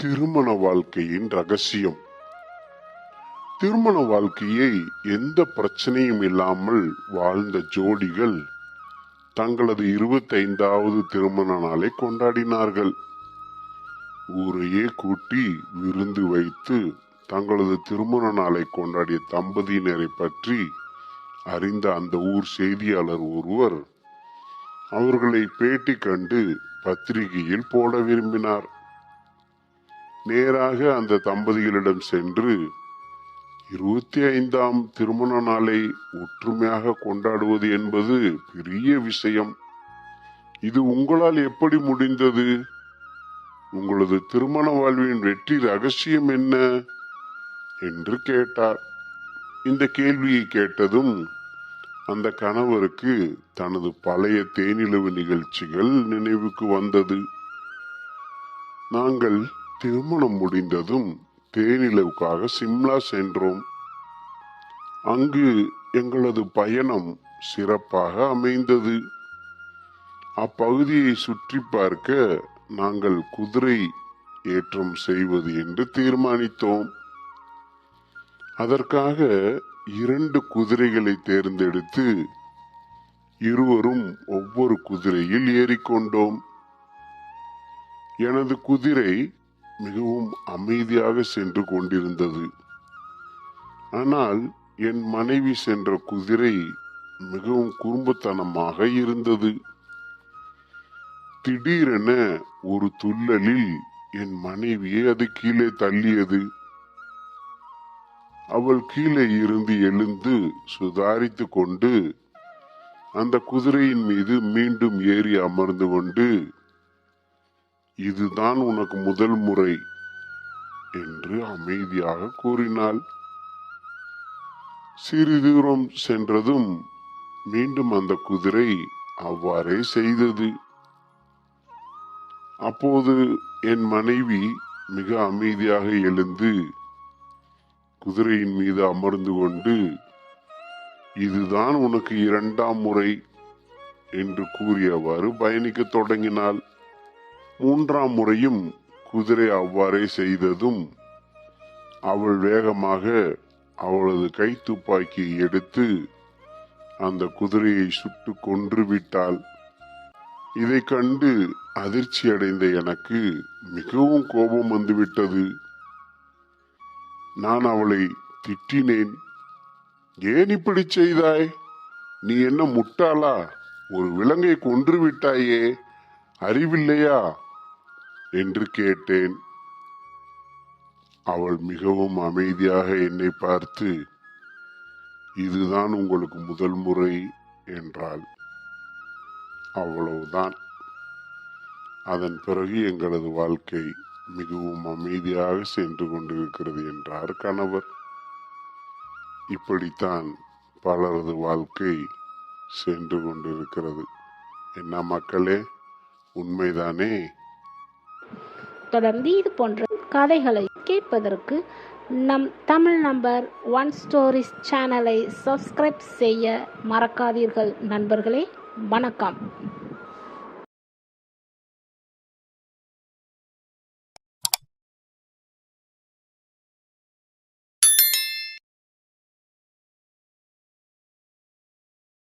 திருமண வாழ்க்கையின் ரகசியம். திருமண வாழ்க்கையை எந்த பிரச்சனையும் இல்லாமல் வாழ்ந்த ஜோடிகள் தங்களது 25வது திருமண நாளை கொண்டாடினார்கள். ஊரையே கூட்டி விருந்து வைத்து தங்களது திருமண நாளை கொண்டாடிய தம்பதியினரை பற்றி அறிந்த அந்த ஊர் செய்தியாளர் ஒருவர் அவர்களை பேட்டி கண்டு பத்திரிகையில் போட விரும்பினார். நேராக அந்த தம்பதிகளிடம் சென்று 25ஆம் திருமண நாளை ஒற்றுமையாக கொண்டாடுவது என்பது பெரிய விஷயம். இது உங்களால் எப்படி முடிந்தது? உங்களது திருமண வாழ்வின் வெற்றி ரகசியம் என்ன என்று கேட்டார். இந்த கேள்வியை கேட்டதும் அந்த கணவருக்கு தனது பழைய தேனிலவு நிகழ்ச்சிகள் நினைவுக்கு வந்தது. நாங்கள் திருமணம் முடிந்ததும் தேனிலவுக்காக சிம்லா சென்றோம். அங்கு எங்களது பயணம் சிறப்பாக அமைந்தது. அப்பகுதியை சுற்றி பார்க்க நாங்கள் குதிரை ஏற்றம் செய்வது என்று தீர்மானித்தோம். அதற்காக 2 குதிரைகளை தேர்ந்தெடுத்து இருவரும் ஒவ்வொரு குதிரையில் ஏறிக்கொண்டோம். எனது குதிரை மிகவும் அமைதியாக சென்று கொண்டிருந்தது. ஆனால் என் மனைவி சென்ற குதிரை மிகவும் குறும்புத்தனமாக இருந்தது. திடீரென ஒரு துள்ளலில் என் மனைவியை அது கீழே தள்ளியது. அவள் கீழே இருந்து எழுந்து சுதாரித்து கொண்டு அந்த குதிரையின் மீது மீண்டும் ஏறி அமர்ந்து கொண்டு, இதுதான் உனக்கு முதல் முறை என்று அமைதியாக கூறினாள். சிறிது தூரம் சென்றதும் மீண்டும் அந்த குதிரை அவ்வாறே செய்தது. அப்போது என் மனைவி மிக அமைதியாக எழுந்து குதிரையின் மீது அமர்ந்து கொண்டு, இதுதான் உனக்கு 2ஆம் முறை என்று கூறியவாறு பயணிக்க தொடங்கினாள். 3ஆம் முறையும் குதிரை அவ்வாறே செய்ததும் அவள் வேகமாக அவளது கை துப்பாக்கியை எடுத்து அந்த குதிரையை சுட்டு கொன்று விட்டாள். இதை கண்டு அதிர்ச்சி அடைந்த எனக்கு மிகவும் கோபம் வந்துவிட்டது. நான் அவளை திட்டினேன். ஏன் இப்படி செய்தாய்? நீ என்ன முட்டாளா? ஒரு விலங்கை கொன்று விட்டாயே, அறிவில்லையா என்று கேட்டேன். அவள் மிகவும் அமைதியாக என்னை பார்த்து, இதுதான் உங்களுக்கு முதல் முறை என்றாள். அவ்வளவுதான். அதன் பிறகு எங்களது வாழ்க்கை மிகவும் அமைதியாக சென்று கொண்டிருக்கிறது என்றார் கணவர். இப்படித்தான் பலரது வாழ்க்கை சென்று கொண்டிருக்கிறது. என்ன மக்களே, உண்மைதானே? தொடர்ந்து இது போன்ற கதைகளை கேட்பதற்கு நம் தமிழ் நம்பர் 1 ஸ்டோரிஸ் சேனலை சப்ஸ்கிரைப் செய்ய மறக்காதீர்கள் நண்பர்களே. வணக்கம்.